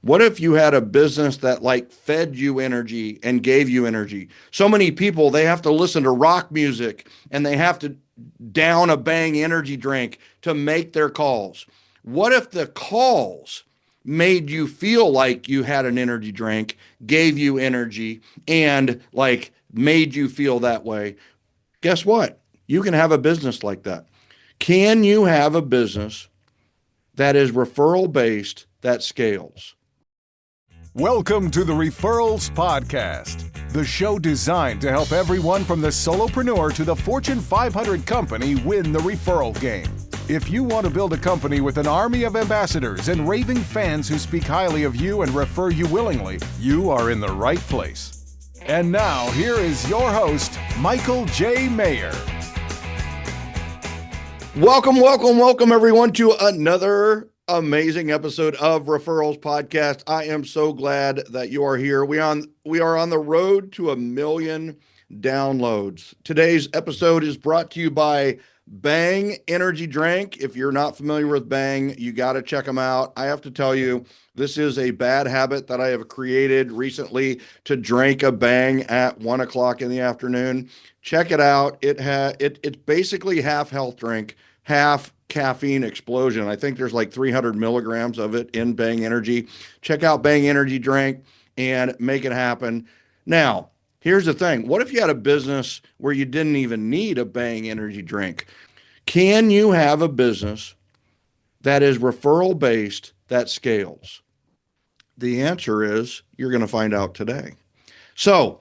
What if you had a business that like fed you energy and gave you energy? So many people, they have to listen to rock music and they have to down a Bang energy drink to make their calls. What if the calls made you feel like you had an energy drink, gave you energy, and like made you feel that way? Guess what? You can have a business like that. Can you have a business that is referral based that scales? Welcome to the Referrals Podcast, the show designed to help everyone from the solopreneur to the Fortune 500 company win the referral game. If you want to build a company with an army of ambassadors and raving fans who speak highly of you and refer you willingly, you are in the right place. And now, here is your host, Michael J. Maher. Welcome, everyone, to another amazing episode of Referrals Podcast. I am so glad that you are here. We are on the road to 1 million downloads. Today's episode is brought to you by Bang Energy Drink. If you're not familiar with Bang, you got to check them out. I have to tell you, this is a bad habit that I have created recently, to drink a Bang at 1 o'clock in the afternoon. Check it out. It's basically half health drink, half caffeine explosion. I think there's like 300 milligrams of it in Bang Energy. Check out Bang Energy Drink and make it happen. Now, here's the thing. What if you had a business where you didn't even need a Bang Energy Drink? Can you have a business that is referral based that scales? The answer is you're going to find out today. So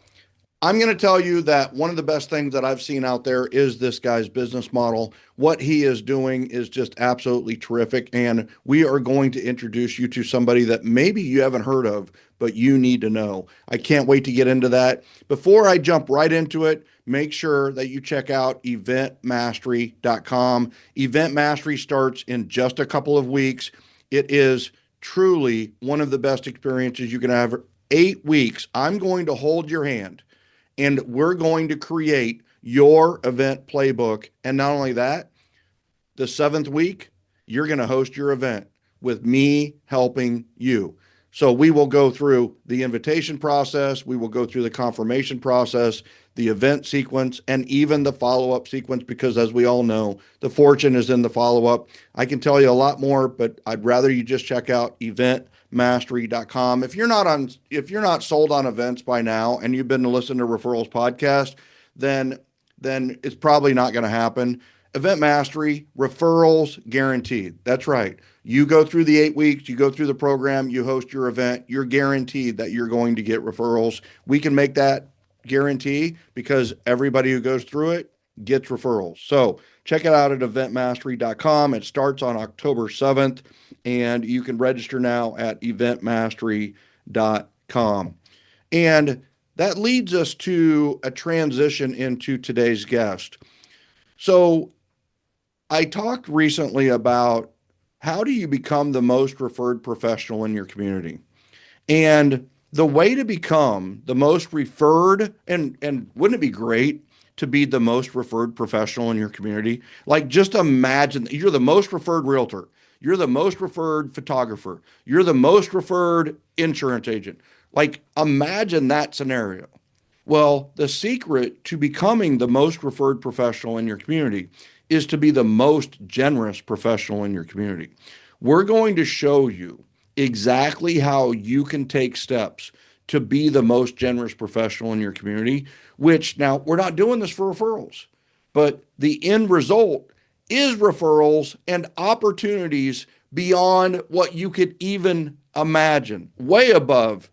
I'm going to tell you that one of the best things that I've seen out there is this guy's business model. What he is doing is just absolutely terrific. And we are going to introduce you to somebody that maybe you haven't heard of, but you need to know. I can't wait to get into that. Before I jump right into it, make sure that you check out eventmastery.com. Event Mastery starts in just a couple of weeks. It is truly one of the best experiences you can have. 8 weeks. I'm going to hold your hand, and we're going to create your event playbook. And not only that, the 7th week, you're going to host your event with me helping you. So we will go through the invitation process. We will go through the confirmation process, the event sequence, and even the follow-up sequence, because as we all know, the fortune is in the follow-up. I can tell you a lot more, but I'd rather you just check out eventmastery.com. If you're not sold on events by now and you've been to listen to Referrals Podcast, then it's probably not going to happen. Event Mastery, referrals guaranteed. That's right. You go through the 8 weeks, you go through the program, you host your event, you're guaranteed that you're going to get referrals. We can make that guarantee because everybody who goes through it gets referrals. So check it out at eventmastery.com. It starts on October 7th, and you can register now at eventmastery.com. And that leads us to a transition into today's guest. So I talked recently about how do you become the most referred professional in your community? And the way to become the most referred, and wouldn't it be great to be the most referred professional in your community? Like, just imagine you're the most referred realtor, you're the most referred photographer, you're the most referred insurance agent. Like, imagine that scenario. Well, the secret to becoming the most referred professional in your community is to be the most generous professional in your community. We're going to show you exactly how you can take steps to be the most generous professional in your community, which, now, we're not doing this for referrals, but the end result is referrals and opportunities beyond what you could even imagine, way above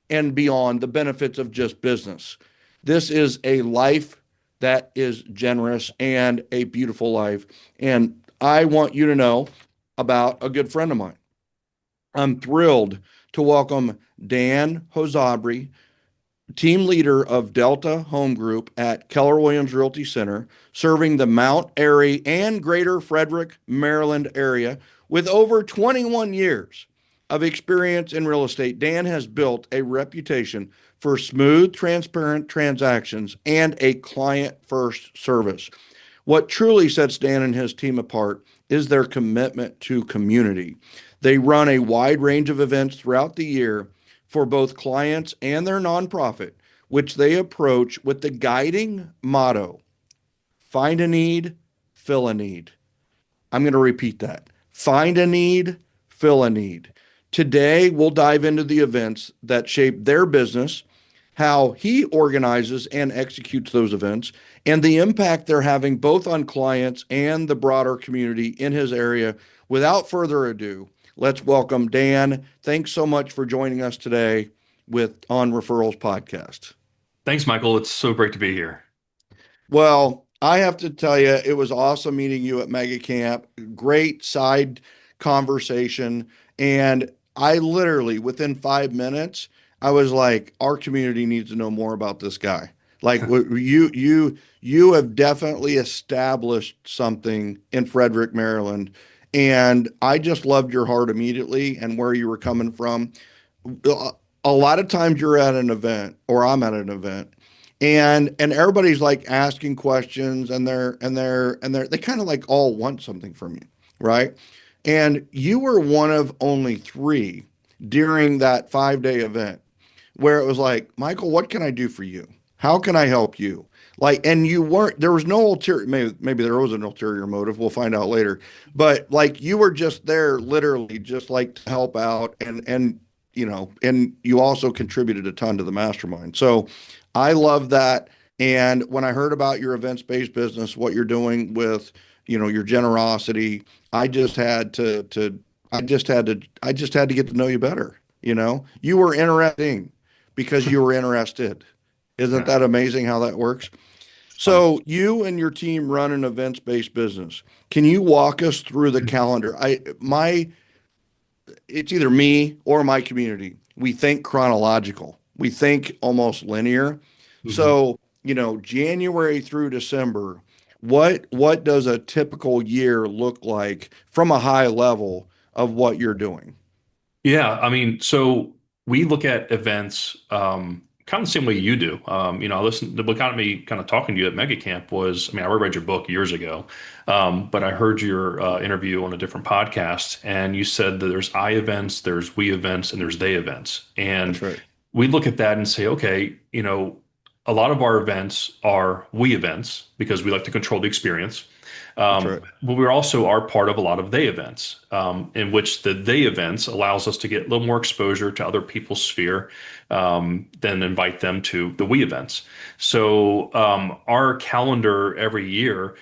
and beyond the benefits of just business. This is a life that is generous and a beautiful life. And I want you to know about a good friend of mine. I'm thrilled to welcome Dan Hozhabri, team leader of Delta Home Group at Keller Williams Realty Center, serving the Mount Airy and Greater Frederick, Maryland area. With over 21 years of experience in real estate, Dan has built a reputation for smooth, transparent transactions and a client-first service. What truly sets Dan and his team apart is their commitment to community. They run a wide range of events throughout the year for both clients and their nonprofit, which they approach with the guiding motto: find a need, fill a need. I'm going to repeat that: find a need, fill a need. Today, we'll dive into the events that shape their business, how he organizes and executes those events, and the impact they're having both on clients and the broader community in his area. Without further ado, let's welcome Dan. Thanks so much for joining us today with on Referrals podcast. Thanks, Michael. It's so great to be here. Well, I have to tell you, it was awesome meeting you at Mega Camp. Great side conversation. And I literally, within 5 minutes, I was like, our community needs to know more about this guy. Like you have definitely established something in Frederick, Maryland. And I just loved your heart immediately and where you were coming from. A lot of times you're at an event or I'm at an event and everybody's like asking questions and they kind of like all want something from you, right? And you were one of only three during that 5 day event where it was like, Michael, what can I do for you? How can I help you? Like, and you weren't, there was no ulterior, maybe there was an ulterior motive. We'll find out later. But like, you were just there literally just like to help out and you also contributed a ton to the mastermind. So I love that. And when I heard about your events-based business, what you're doing with, your generosity, I just had to I just had to get to know you better. You were interesting because you were interested. Isn't Yeah, that amazing how that works? it's fun. So you and your team run an events-based business. Can you walk us through the calendar? It's either me or my community. We think chronological. We think almost linear. Mhm. So, January through December, what does a typical year look like from a high level of what you're doing? Yeah, I mean, so we look at events kind of the same way you do. I listened, what got me kind of talking to you at Mega Camp was, I mean, I read your book years ago, but I heard your interview on a different podcast, and you said that there's I events, there's we events, and there's they events. And That's right. we look at that and say, okay, a lot of our events are we events because we like to control the experience. That's right. But we also are part of a lot of they events, in which the they events allows us to get a little more exposure to other people's sphere, then invite them to the we events. So our calendar every year,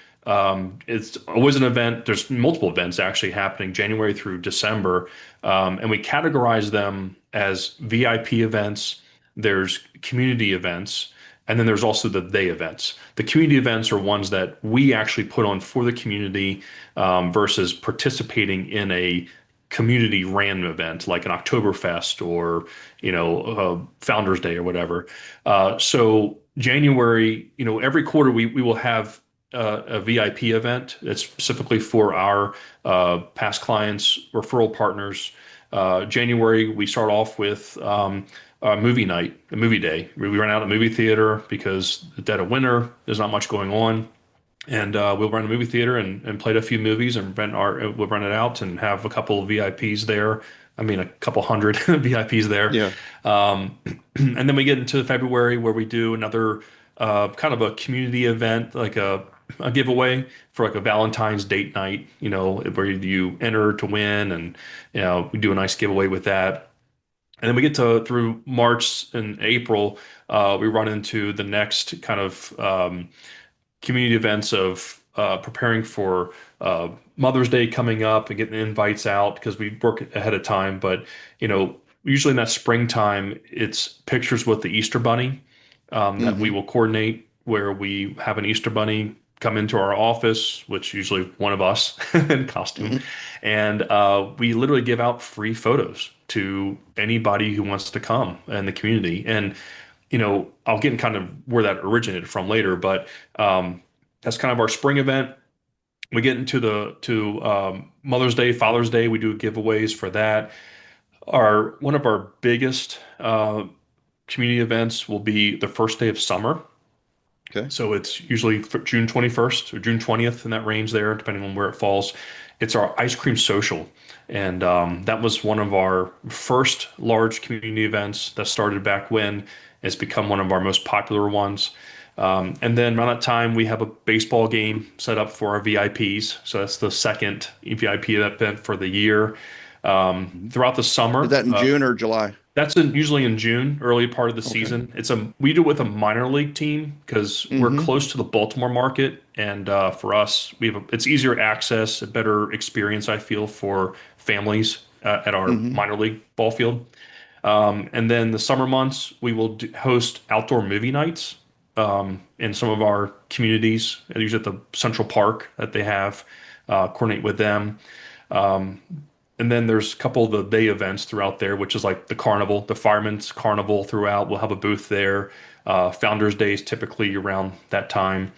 it's always an event. There's multiple events actually happening January through December, and we categorize them as VIP events. There's community events. And then there's also the they events. The community events are ones that we actually put on for the community, versus participating in a community random event like an Oktoberfest or Founders Day or whatever. So January, every quarter we will have a VIP event that's specifically for our past clients, referral partners. January we start off with movie night, a movie day. We run out a movie theater because the dead of winter, there's not much going on. And we'll run a movie theater and play a few movies and we'll rent it out and have a couple of VIPs there. I mean, a couple hundred VIPs there. Yeah. Um, and then we get into February where we do another kind of a community event, like a giveaway for like a Valentine's date night, where you enter to win and, we do a nice giveaway with that. And then we get to through March and April, we run into the next kind of community events of preparing for Mother's Day coming up and getting invites out because we work ahead of time. But usually in that springtime, it's pictures with the Easter Bunny that we Mm-hmm. will coordinate, where we have an Easter Bunny come into our office, which usually one of us in costume, Mm-hmm. and we literally give out free photos to anybody who wants to come in the community. And I'll get in kind of where that originated from later, but that's kind of our spring event. We get into the to Mother's Day, Father's Day. We do giveaways for that. Our one of our biggest community events will be the first day of summer. Okay. So it's usually for June 21st or June 20th in that range there, depending on where it falls. It's our ice cream social. And that was one of our first large community events that started back when. It's become one of our most popular ones. And then around that time, we have a baseball game set up for our VIPs. So that's the second VIP event for the year. Mhm. Throughout the Is summer, that in June or July? usually in June, early part of the Okay. season. We do it with a minor league team because we're Mm-hmm. close to the Baltimore market, and for us, it's easier access, a better experience. I feel for families at our Mm-hmm. minor league ball field. And then the summer months, we will host outdoor movie nights in some of our communities, usually at the Central Park that they have. Coordinate with them. Um, and then there's a couple of the day events throughout there, which is like the carnival, the Fireman's Carnival throughout. We'll have a booth there. Founders Day is typically around that time.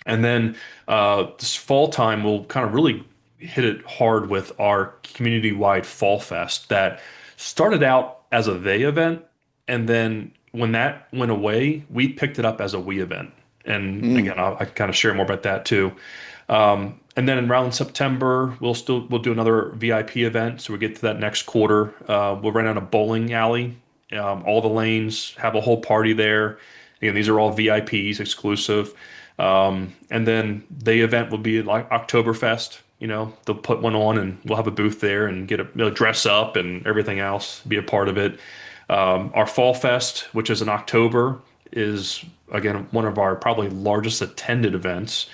And then this fall time, we'll kind of really hit it hard with our community-wide Fall Fest that started out as a they event. And then when that went away, we picked it up as a we event. And Mm. again, I can kind of share more about that too. And then around September, we'll do another VIP event. So we get to that next quarter. We'll rent out a bowling alley, all the lanes, have a whole party there. Again, these are all VIPs exclusive. And then the event will be like Oktoberfest. They'll put one on and we'll have a booth there and dress up and everything else, be a part of it. Our Fall Fest, which is in October, is again one of our probably largest attended events,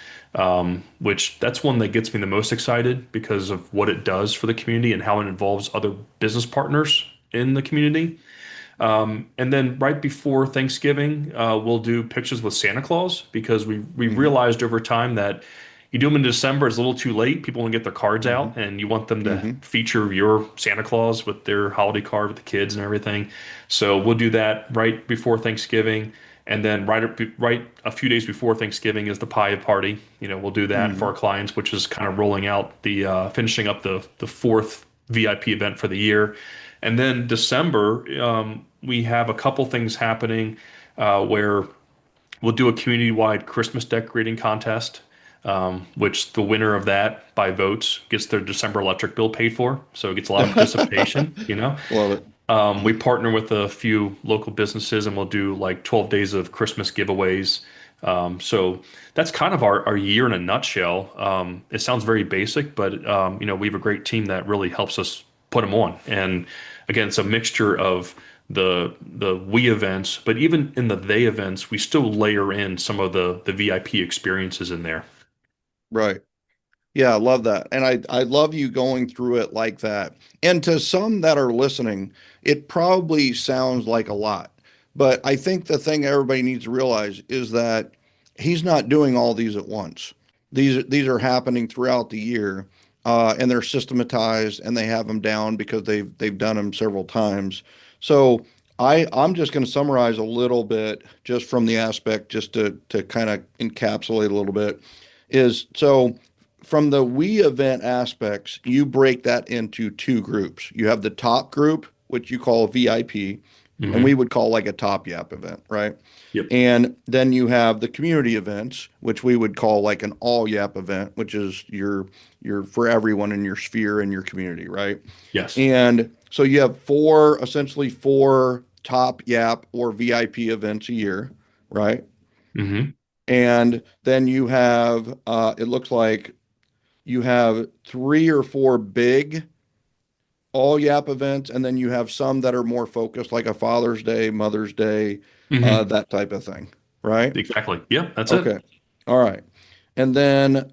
which that's one that gets me the most excited because of what it does for the community and how it involves other business partners in the community. And then right before Thanksgiving, we'll do pictures with Santa Claus because we Mm-hmm. realized over time that you do them in December, it's a little too late. People want to get their cards Mm-hmm. out, and you want them to Mm-hmm. feature your Santa Claus with their holiday card with the kids and everything. So we'll do that right before Thanksgiving. And then right a few days before Thanksgiving is the pie party. We'll do that for Mm-hmm. our clients, which is kind of rolling out finishing up the fourth VIP event for the year. And then December, we have a couple things happening where we'll do a community-wide Christmas decorating contest, which the winner of that by votes gets their December electric bill paid for. So it gets a lot of participation. Love it. We partner with a few local businesses and we'll do like 12 days of Christmas giveaways. So that's kind of our year in a nutshell. It sounds very basic, but we have a great team that really helps us put them on. And again, it's a mixture of the we events, but even in the they events, we still layer in some of the VIP experiences in there. Right. Yeah, I love that. And I love you going through it like that. And to some that are listening, it probably sounds like a lot. But I think the thing everybody needs to realize is that he's not doing all these at once. These are happening throughout the year, and they're systematized and they have them down because they've done them several times. So I'm just going to summarize a little bit just from the aspect just to kind of encapsulate a little bit is so from the we event aspects, you break that into two groups. You have the top group, which you call VIP, and we Hmm. would call like a top YAP event, right? Yep. And then you have the community events, which we would call like an all YAP event, which is your for everyone in your sphere and your community, right? Yes. And so you have four, essentially four top YAP or VIP events a year, right? Hmm. And then you have it looks like you have three or four big all YAP events, and then you have some that are more focused, like a Father's Day, Mother's Day, Hmm. that type of thing, right? Exactly. Yeah, that's it. Okay. All right. And then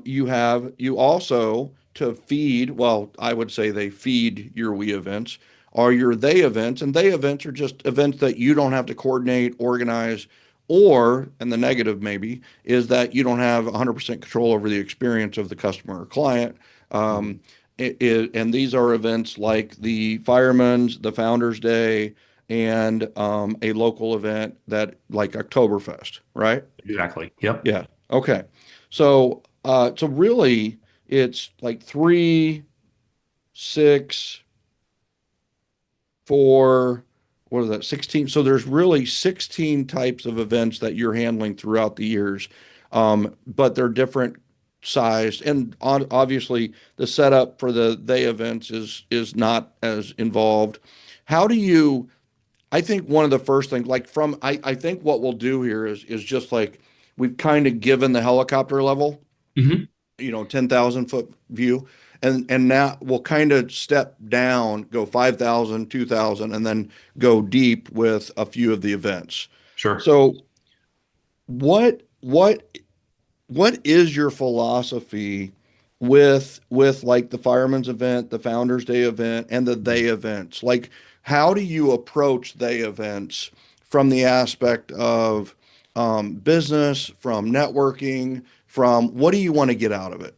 you also to feed, well, I would say they feed your we events are your they events, and they events are just events that you don't have to coordinate, organize, or, and the negative maybe is that you don't have 100% control over the experience of the customer or client. Mhm. Um, and these are events like the Fireman's, the Founders Day, and a local event that like Oktoberfest, right? Exactly. Yep. Yeah. Okay. So really it's like three, six, four, what is that? 16. So there's really 16 types of events that you're handling throughout the years. But they're different. sized, and obviously the setup for the they events is not as involved. How do you? I think one of the first things, like I think what we'll do here is just like we've kind of given the helicopter level, Hmm. 10,000 foot view. And now we'll kind of step down, go 5,000, 2,000, and then go deep with a few of the events. Sure. So what is your philosophy with like the fireman's event, the founders day event, and the they events? Like, how do you approach they events from the aspect of business, from networking, from what do you want to get out of it?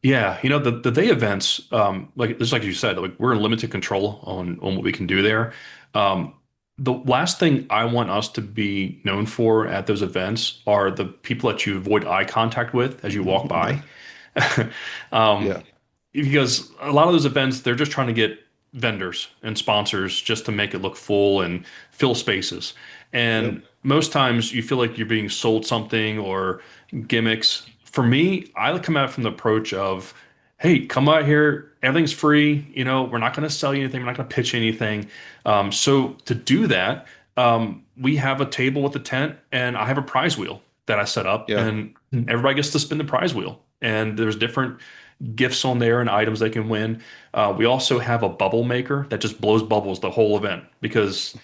Yeah, the day events, like just like you said, like we're in limited control on what we can do there. Um, the last thing I want us to be known for at those events are the people that you avoid eye contact with as you walk Yeah, by. Um, yeah, because a lot of those events, they're just trying to get vendors and sponsors just to make it look full and fill spaces. yep, And most times you feel like you're being sold something or gimmicks. For me, I come out from the approach of, hey, come out here, everything's free. We're not going to sell you anything, we're not going to pitch anything. So to do that, we have a table with a tent, and I have a prize wheel that I set up, yeah. and everybody gets to spin the prize wheel. And there's different gifts on there and items they can win. We also have a bubble maker that just blows bubbles the whole event because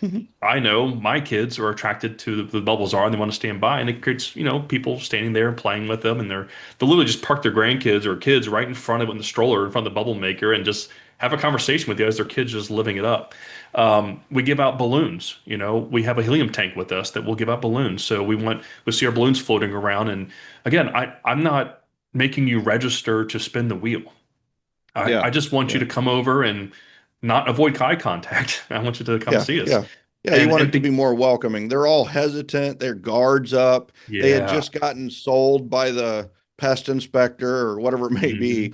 I know my kids are attracted to the bubbles are and they want to stand by, and it creates people standing there and playing with them, and they'll literally just park their grandkids or kids right in front of it in the stroller in front of the bubble maker and just have a conversation with you as their kids just living it up. We give out balloons. We have a helium tank with us that will give out balloons. So we see our balloons floating around. And again, I'm not making you register to spin the wheel. I Yeah, just want you yeah, to come over and not avoid eye contact. I want you to come yeah, see us. yeah. Yeah, you And want and it to be be, more welcoming. They're all hesitant, their guards up. They had yeah. just gotten sold by the pest inspector or whatever it may Hmm. be,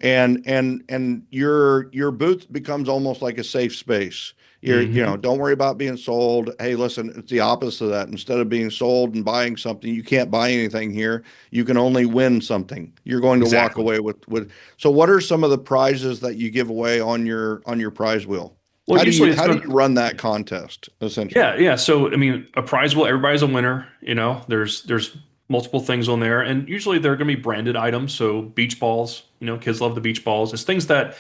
and your booth becomes almost like a safe space. Hmm. Don't worry about being sold. Hey, listen, it's the opposite of that. Instead of being sold and buying something, you can't buy anything here. You can only win something. You're going to walk Exactly. away with. So what are some of the prizes that you give away on your prize wheel? Well, How do usually you it's how do going. you run that contest essentially? Yeah, yeah. So I mean, a prize will everybody's a winner. There's multiple things on there, and usually they're going to be branded items. So beach balls, kids love the beach balls. It's things that,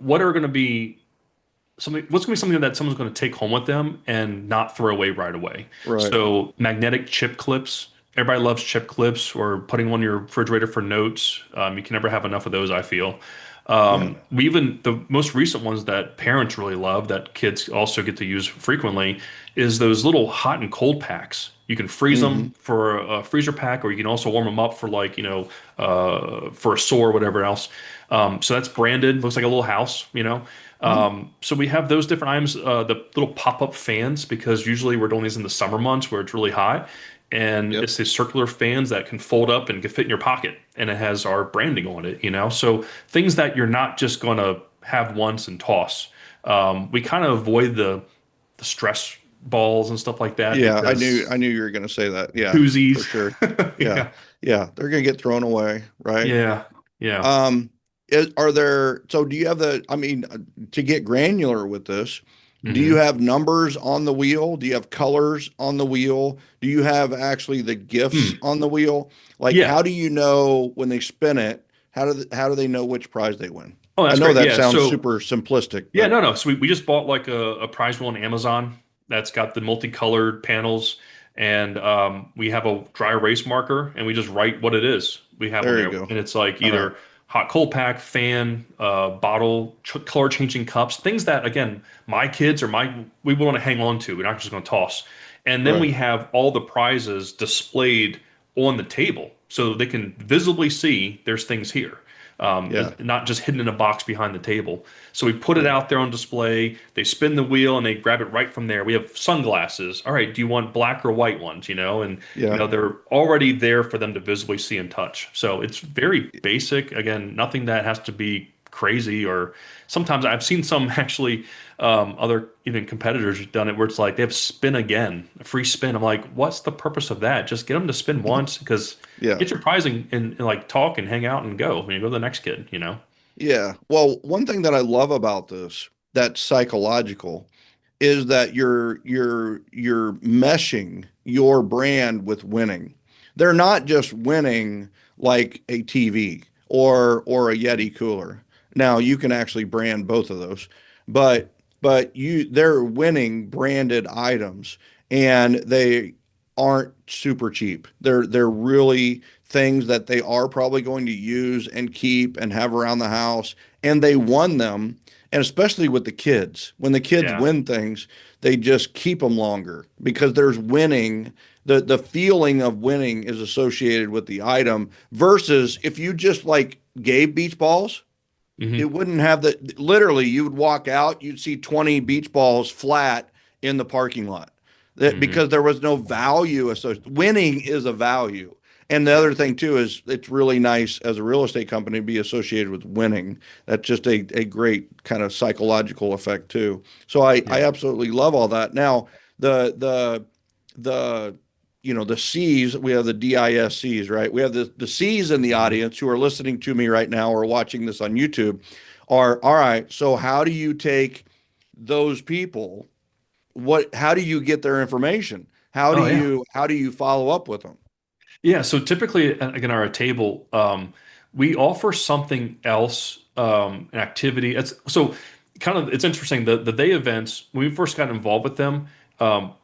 what are going to be something. What's going to be something that someone's going to take home with them and not throw away right away. Right. So magnetic chip clips. Everybody loves chip clips or putting on your refrigerator for notes. You can never have enough of those, I feel. Yeah. We even the most recent ones that parents really love that kids also get to use frequently is those little hot and cold packs. You can freeze Hmm. them for a freezer pack, or you can also warm them up for like for a store or whatever else. So that's branded, looks like a little house. Hmm. So we have those different items, the little pop-up fans, because usually we're doing these in the summer months where it's really hot. And Yep. it's these circular fans that can fold up and can fit in your pocket. And it has our branding on it. So things that you're not just going to have once and toss. We kind of avoid the stress balls and stuff like that Yeah, I knew because I knew you were going to say that. Yeah, for koozies. sure. Yeah. Yeah. Yeah, they're going to get thrown away, right? Yeah. Yeah. Um do you have I mean, to get granular with this, do you Hmm. have numbers on the wheel? Do you have colors on the wheel? Do you have actually the gifts Hmm. on the wheel? Like, Yeah. how do you know when they spin it? How do they know which prize they win? Oh, I that's know great. that Yeah. sounds So super simplistic, yeah, but no. So we just bought like a prize wheel on Amazon that's got the multicolored panels, and we have a dry erase marker, and we just write what it is we have on there you there, go. and it's like All right. either hot cold pack, fan, bottle, color changing cups, things that again my kids or my we want to hang on to. We're not just going to toss. And then Right. we have all the prizes displayed on the table so they can visibly see there's things here. Yeah. Not just hidden in a box behind the table. So we put it Yeah. out there on display. They spin the wheel and they grab it right from there. We have sunglasses. All right, do you want black or white ones? And Yeah. they're already there for them to visibly see and touch. So it's very basic. Again, nothing that has to be crazy. Or sometimes I've seen some actually, other even competitors have done it where it's like they have spin again, a free spin. I'm like, what's the purpose of that? Just get them to spin once, because Yeah. get your prize and like talk and hang out and go. I mean, go to the next kid, you know? Yeah. Well, one thing that I love about this that's psychological is that you're meshing your brand with winning. They're not just winning like a TV or a Yeti cooler. Now you can actually brand both of those, but they're winning branded items and they aren't super cheap. They're really things that they are probably going to use and keep and have around the house, and they won them. And especially with the kids, when the kids Yeah. win things, they just keep them longer because there's winning. The feeling of winning is associated with the item versus if you just like gave beach balls, it Hmm. wouldn't have the literally you would walk out, you'd see 20 beach balls flat in the parking lot. That Hmm. because there was no value associated. Winning is a value. And the Yeah. other thing too is it's really nice as a real estate company to be associated with winning. That's just a great kind of psychological effect too. So I Yeah. absolutely love all that. Now the the C's, we have the DISCs, right? We have the C's in the Hmm. audience who are listening to me right now or watching this on YouTube are all right. So how do you take those people? How do you get their information? Oh yeah. How do you follow up with them? Yeah, so typically, again, our table, we offer something else, an activity. It's interesting. The day events, when we first got involved with them,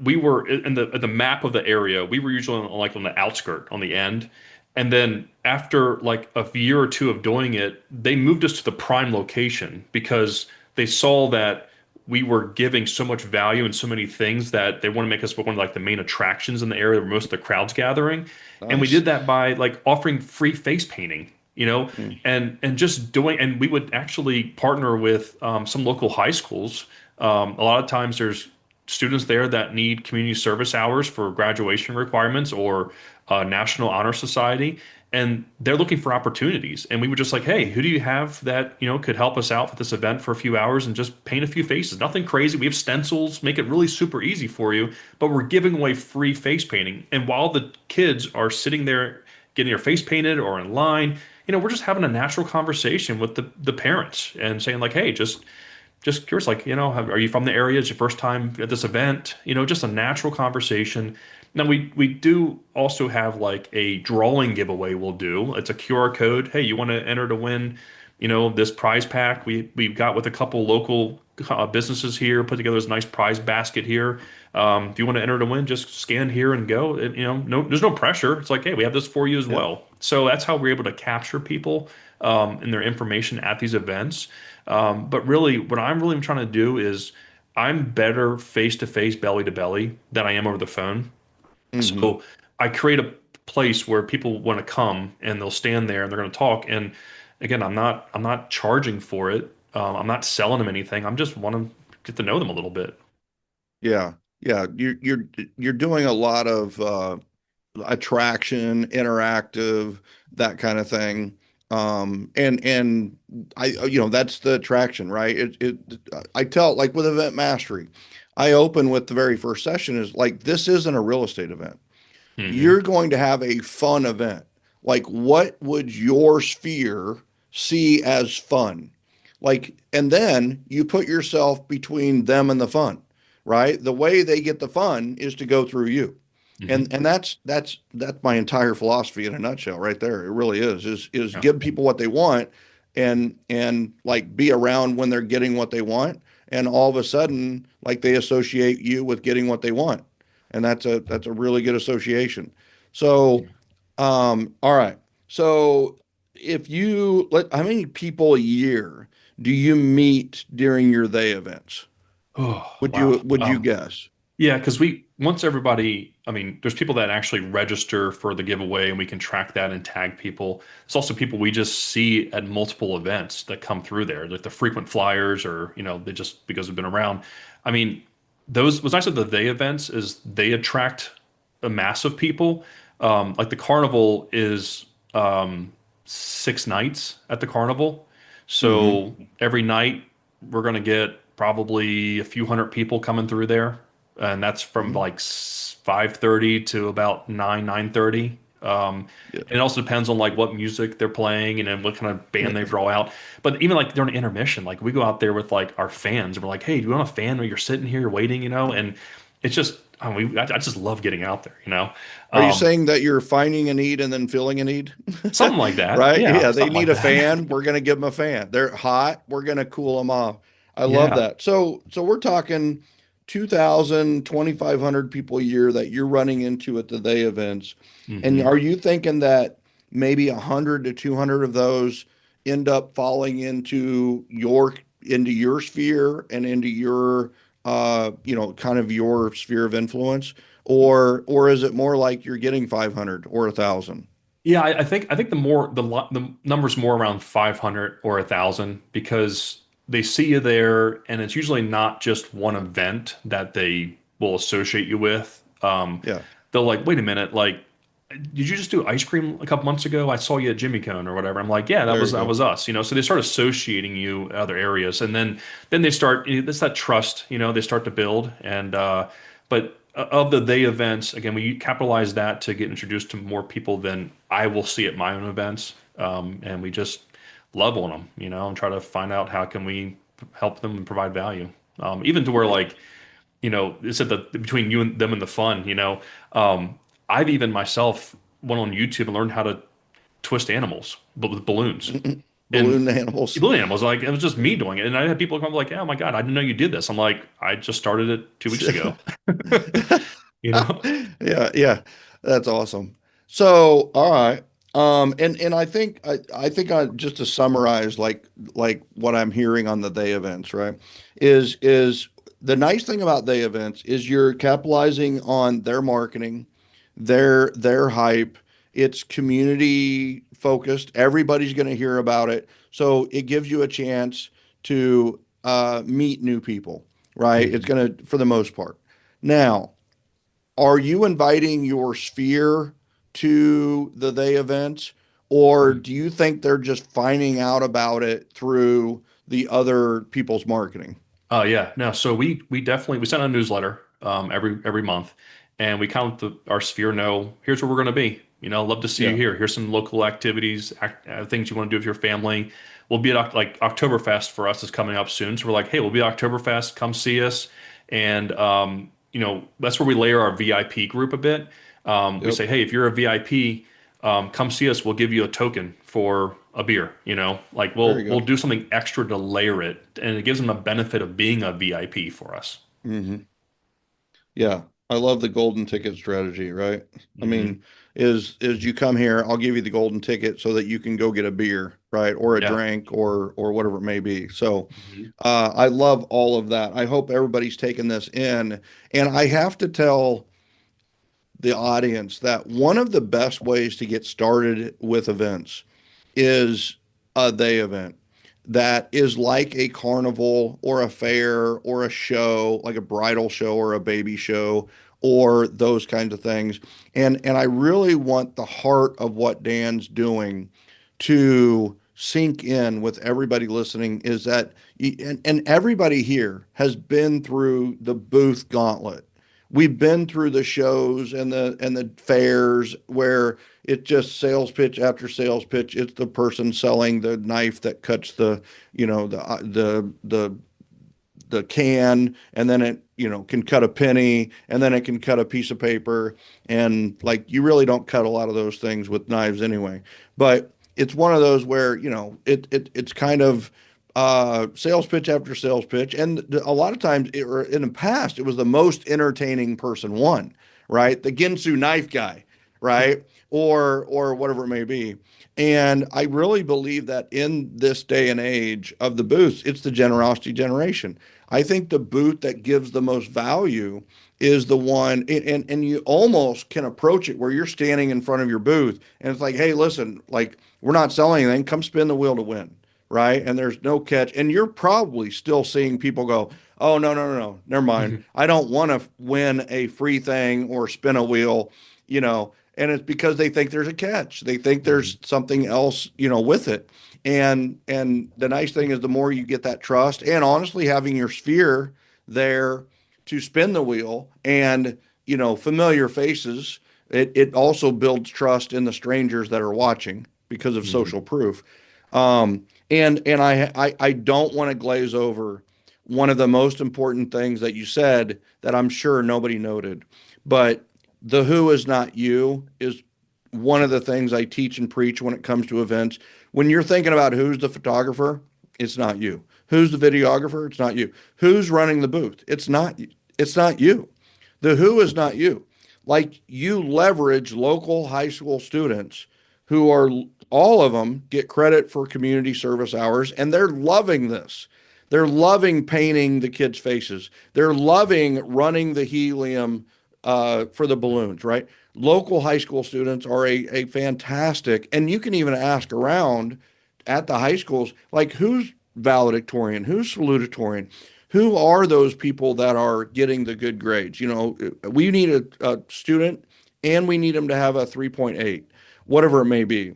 we were in the map of the area. We were usually like on the outskirt, on the end, and then after like a year or two of doing it, they moved us to the prime location because they saw that we were giving so much value and so many things that they want to make us one of like the main attractions in the area where most of the crowd's gathering. And we Nice. did that by like offering free face painting, you know, Mm. and just doing. And we would actually partner with, some local high schools. A lot of times there's students there that need community service hours for graduation requirements or, National Honor Society, and they're looking for opportunities. And we were just like, hey, who do you have that, could help us out for this event for a few hours and just paint a few faces? Nothing crazy. We have stencils, make it really super easy for you, but we're giving away free face painting. And while the kids are sitting there getting their face painted or in line, we're just having a natural conversation with the parents and saying like, hey, just curious, like, are you from the area? It's your first time at this event? Just a natural conversation. Now we do also have like a drawing giveaway we'll do. It's a QR code. Hey, you want to enter to win, this prize pack we've got with a couple local, businesses here, put together this nice prize basket here. If you want to enter to win, just scan here and go. No, there's no pressure. It's like, hey, we have this for you as Yeah. well. So that's how we're able to capture people, and their information at these events. But really, what I'm really trying to do is I'm better face to face, belly to belly than I am over the phone. Hmm. So I create a place where people want to come and they'll stand there and they're going to talk. And again, I'm not charging for it. I'm not selling them anything. I'm just want to get to know them a little bit. Yeah. Yeah. You're doing a lot of attraction, interactive, that kind of thing. And that's the attraction, right? I tell like with event mastery, I open with the very first session is like, this isn't a real estate event. Hmm. You're going to have a fun event. Like, what would your sphere see as fun? Like, and then you put yourself between them and the fun, right? The way they get the fun is to go through you. Hmm. And that's my entire philosophy in a nutshell right there. It really is Yeah. give people what they want and like be around when they're getting what they want. And all of a sudden, like they associate you with getting what they want. And that's a really good association. So, all right. So if you let how many people a year do you meet during your they events? Oh, Would wow. you guess? Yeah, because once everybody, I mean, there's people that actually register for the giveaway and we can track that and tag people. There's also people we just see at multiple events that come through there, like the frequent flyers or, they just because they've been around. I mean, what's nice of the they events is they attract a mass of people. Like the carnival is, 6 nights at the carnival. Hmm. So every night we're going to get probably a few hundred people coming through there, and that's from Hmm. like 5:30 to about 9:30. Yeah. And it also depends on like what music they're playing and then what kind of band they draw out. But even like during intermission, like we go out there with like our fans and we're like, hey, do you want a fan where you're sitting here waiting, and it's just I mean, I just love getting out there. Are you Um, saying that you're finding a need and then filling a need? Something like that. Right? Yeah, Yeah, they something need like a that. fan. We're going to give them a fan. They're hot. We're going to cool them off. I love Yeah. that. So we're talking 2,000, 2,500 people a year that you're running into at the day events. And Hmm. are you thinking that maybe 100 to 200 of those end up falling into your sphere and into your kind of your sphere of influence? Or is it more like you're getting 500 or 1,000? Yeah, I think the numbers more around 500 or 1,000 because they see you there and it's usually not just one event that they will associate you with. Yeah, They'll like, wait a minute, like, did you just do ice cream a couple months ago? I saw you at Jimmy Cone or whatever. I'm like, yeah, that there was you that go. was us. So they start associating you in other areas, and then they start. It's that trust. They start to build, and but of the day events, again, we capitalize that to get introduced to more people than I will see at my own events, and we just love on them, and try to find out how can we help them and provide value, even to where like it's at the between you and them and the fun. I've even myself went on YouTube and learned how to twist animals, but with balloons and Balloon animals. balloon animals. Like it was just me doing it, and I had people come like, "Oh my God, I didn't know you did this." I'm like, "I just started it 2 weeks ago." You know? Yeah, yeah. That's awesome. So, all right. And I think just to summarize like what I'm hearing on the day events, right? Is the nice thing about day events is you're capitalizing on their marketing, their hype. It's community focused. Everybody's going to hear about it. So it gives you a chance to meet new people, right? It's Mhm. going to, for the most part. Now, are you inviting your sphere to the day events, or do you think they're just finding out about it through the other people's marketing? Oh yeah, no. So we definitely we send out a newsletter every month, and we count our sphere know here's where we're going to be. Love to see you Yeah, here. Here's some local activities, things you want to do with your family. We'll be at like Oktoberfest for us is coming up soon, so we're like, hey, we'll be at Oktoberfest. Come see us, and that's where we layer our VIP group a bit. We yep, say, hey, if you're a VIP, come see us. We'll give you a token for a beer. Like there we'll you we'll go. do something extra to layer it, and it gives them a benefit of being a VIP for us. Hmm. Yeah, I love the golden ticket strategy, right? I Hmm. mean, is you come here, I'll give you the golden ticket so that you can go get a beer, right? Or a Yeah. drink or whatever it may be. So Mhm. I love all of that. I hope everybody's taking this in. And I have to tell the audience that one of the best ways to get started with events is a day event that is like a carnival or a fair or a show, like a bridal show or a baby show or those kinds of things. And I really want the heart of what Dan's doing to sink in with everybody listening is that and everybody here has been through the booth gauntlet. We've been through the shows and the fairs where it's just sales pitch after sales pitch. It's the person selling the knife that cuts the can, and then it can cut a penny, and then it can cut a piece of paper, and like you really don't cut a lot of those things with knives anyway. But it's one of those where it's kind of sales pitch after sales pitch, and a lot of times, or in the past, it was the most entertaining person won, right? The Ginsu knife guy, right? Or whatever it may be. And I really believe that in this day and age of the booths, it's the generosity generation. I think the booth that gives the most value is the one, and you almost can approach it where you're standing in front of your booth and it's like, hey, listen, like we're not selling anything. Come spin the wheel to win, right? And there's no catch. And you're probably still seeing people go, oh, no, no, no, no, never mind. I don't want to win a free thing or spin a wheel, you know. And it's because they think there's a catch. They think Mhm. there's something else, with it. And the nice thing is the more you get that trust and honestly having your sphere there to spin the wheel and, familiar faces, it also builds trust in the strangers that are watching because of Mhm. social proof. And I don't want to glaze over one of the most important things that you said that I'm sure nobody noted, but the who is not you is one of the things I teach and preach when it comes to events. When you're thinking about who's the photographer, it's not you. Who's the videographer? It's not you. Who's running the booth? It's not you. The who is not you. Like you leverage local high school students who are all of them get credit for community service hours and they're loving this. They're loving painting the kids' faces. They're loving running the helium for the balloons, right? Local high school students are a fantastic, and you can even ask around at the high schools, like who's valedictorian, who's salutatorian, who are those people that are getting the good grades? We need a student and we need them to have a 3.8, whatever it may be.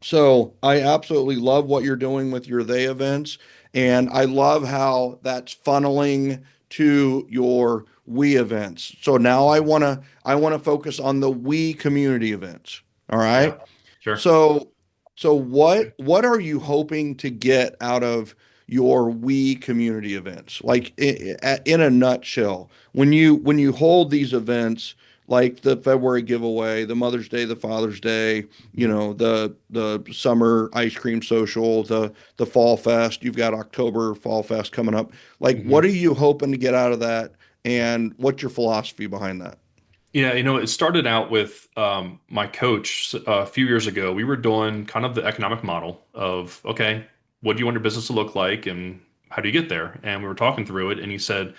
So I absolutely love what you're doing with your they events, and I love how that's funneling to your we events. So now I want to focus on the we community events. All right. Yeah, sure. So so what are you hoping to get out of your we community events? Like in a nutshell, when you hold these events like the February giveaway, the Mother's Day, the Father's Day, Mhm. the summer ice cream social, the fall fest, you've got October fall fest coming up. Like what Mhm. are you hoping to get out of that and what's your philosophy behind that? Yeah, it started out with my coach a few years ago. We were doing kind of the economic model of, okay, what do you want your business to look like and how do you get there? And we were talking through it, and he said,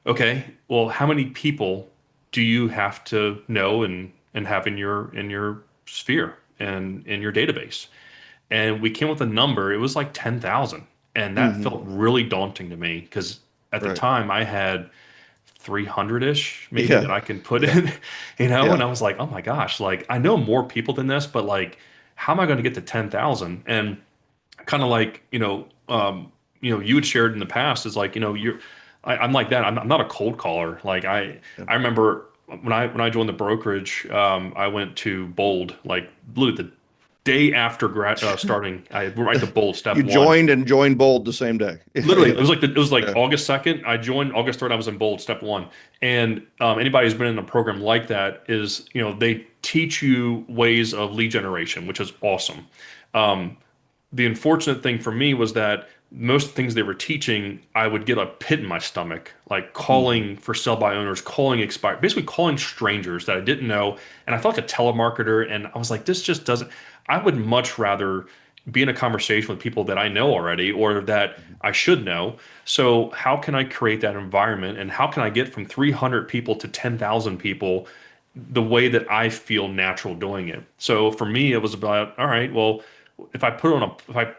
okay, well, how many people do you have to know and have in your sphere and in your database? And we came with a number. It was like 10,000, and that Hmm. felt really daunting to me because at the Right. time I had 300-ish maybe Yeah. that I can put Yeah. in, and Yeah. I was like, oh my gosh, like I know more people than this, but like, how am I going to get to 10,000? And kind of like, you had shared in the past is like, I'm like that. I'm not a cold caller. Like Yeah. I remember when I joined the brokerage, I went to Bold, like literally the day after starting. I went right to Bold You step one. joined Bold the same day. Literally, it Yeah. was like it was like Yeah. August 2nd. I joined August 3rd. I was in Bold, step one. And anybody who's been in a program like that is, they teach you ways of lead generation, which is awesome. Um, the unfortunate thing for me was that most things they were teaching, I would get a pit in my stomach, like Hmm. calling for sell by owners, calling expired, basically calling strangers that I didn't know. And I felt like a telemarketer. And I was like, this just doesn't, I would much rather be in a conversation with people that I know already or that I should know. So, how can I create that environment and how can I get from 300 people to 10,000 people the way that I feel natural doing it? So, for me, it was about, all right, well, if I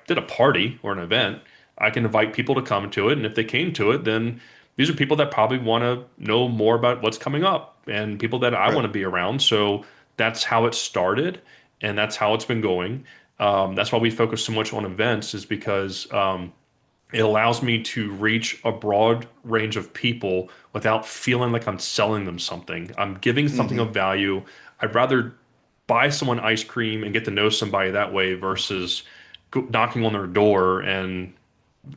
did a party or an event, I can invite people to come to it, and if they came to it, then these are people that probably want to know more about what's coming up and people that I want Right. to be around. So that's how it started, and that's how it's been going. That's why we focus so much on events, is because it allows me to reach a broad range of people without feeling like I'm selling them something. I'm giving something Hmm. of value. I'd rather buy someone ice cream and get to know somebody that way versus knocking on their door and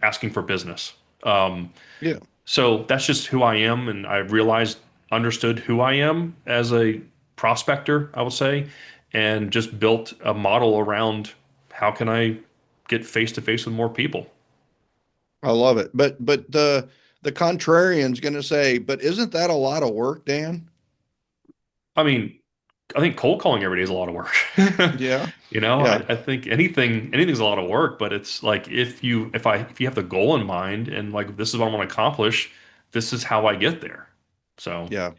asking for business. Um, Yeah. so that's just who I am, and I realized, understood who I am as a prospector, I will say, and just built a model around how can I get face to face with more people. I love it. But the contrarian's going to say, but isn't that a lot of work, Dan? I mean, I think cold calling every day is a lot of work. Yeah. I, Yeah. I think anything's a lot of work, but it's like if you have the goal in mind and like this is what I want to accomplish, this is how I get there. So Yeah.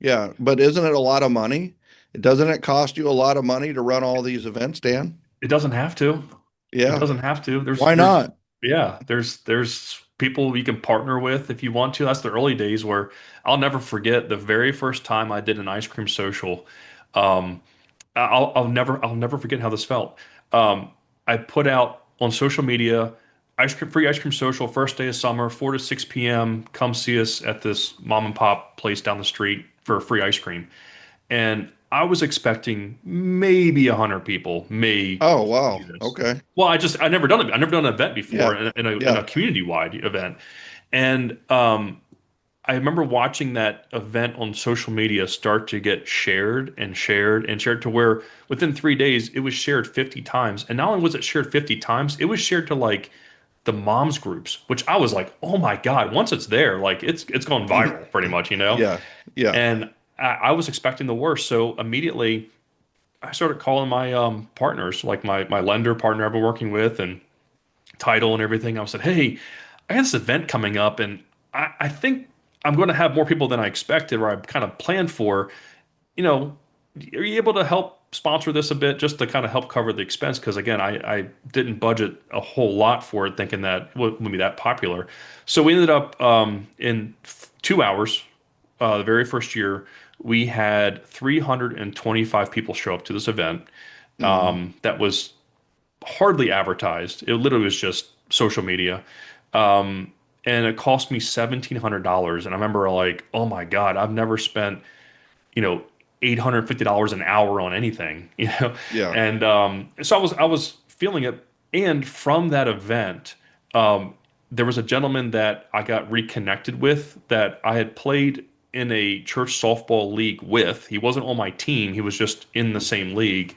Yeah. But isn't it a lot of money? Doesn't it cost you a lot of money to run all these events, Dan? it doesn't have to. It Yeah. doesn't have to. Why not? There's people you can partner with if you want to. That's the early days where I'll never forget the very first time I did an ice cream social. Um, I'll never forget how this felt. Um, I put out on social media, free ice cream social, first day of summer, 4 to 6 p.m. Come see us at this mom and pop place down the street for free ice cream. And I was expecting maybe 100 people may Oh, wow. do this. Okay. Well, I never done it. I never done an event before Yeah. in Yeah. a community wide event. And I remember watching that event on social media start to get shared and shared and shared to where within 3 days it was shared 50 times. And not only was it shared 50 times, it was shared to like the moms groups, which I was like, oh my God, once it's there, like it's gone viral pretty much, you know? Yeah. Yeah. And I was expecting the worst. So immediately I started calling my partners, like my lender partner I've been working with and title and everything. I said, hey, I got this event coming up and I think I'm going to have more people than I expected or I kind of planned for. You know, are you able to help sponsor this a bit just to kind of help cover the expense? Because again, I didn't budget a whole lot for it, thinking that it wouldn't be that popular. So we ended up in 2 hours, the very first year, we had 325 people show up to this event. Hmm. That was hardly advertised. It literally was just social media. Um, and it cost me $1,700. And I remember like, oh my God, I've never spent, you know, $850 an hour on anything, you know? Yeah. And so I was feeling it. And from that event, um, there was a gentleman that I got reconnected with that I had played in a church softball league with. He wasn't on my team, he was just in the same league.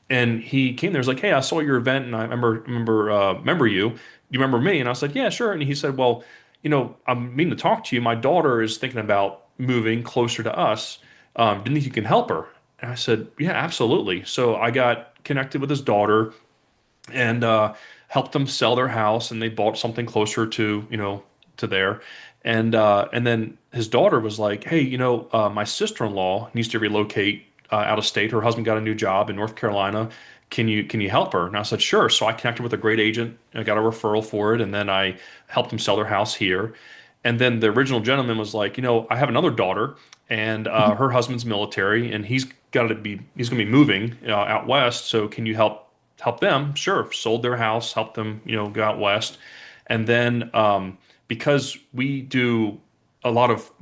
And he came there, was like, "Hey, I saw your event, and I remember you. Do you remember me?" And I said, "Yeah, sure." And he said, "Well, I'm meaning to talk to you. My daughter is thinking about moving closer to us. Do you think you can help her?" And I said, "Yeah, absolutely." So I got connected with his daughter and helped them sell their house, and they bought something closer to to there. And then his daughter was like, "Hey, my sister-in-law needs to relocate out of state. Her husband got a new job in North Carolina. Can you help her?" And I said, "Sure." So I connected with a great agent. I got a referral for it, and then I helped them sell their house here. And then the original gentleman was like, I have another daughter, and her husband's military, and he's going to be moving out west. So can you help them? Sure. Sold their house, helped them, go out west, and then because we're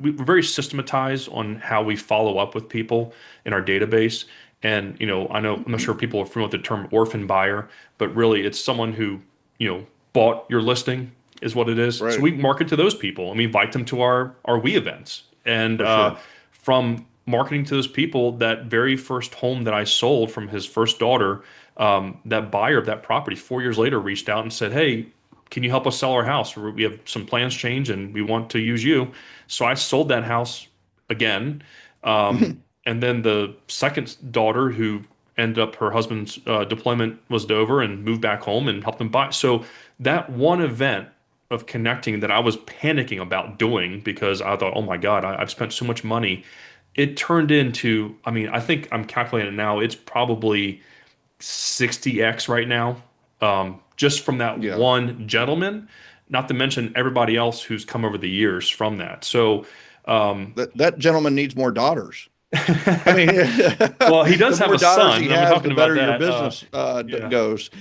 very systematized on how we follow up with people in our database. And I'm not sure people are familiar with the term orphan buyer, but really it's someone who bought your listing is what it is. So Right. we market to those people and we invite them to our we events. And For sure. from marketing to those people, that very first home that I sold from his first daughter, that buyer of that property 4 years later reached out and said, "Hey, can you help us sell our house? We have some plans change and we want to use you." So I sold that house again. And then the second daughter, who ended up her husband's deployment was over and moved back home and helped them buy. So that one event of connecting that I was panicking about doing because I thought, oh my God, I've spent so much money. It turned into, I mean, I think I'm calculating it now. It's probably 60x right now, just from that Yeah. one gentleman, not to mention everybody else who's come over the years from that. So, That gentleman needs more daughters. I mean, well, he the does have more a daughters son, he and I'm has, talking the about better your that. business Yeah, goes. yeah,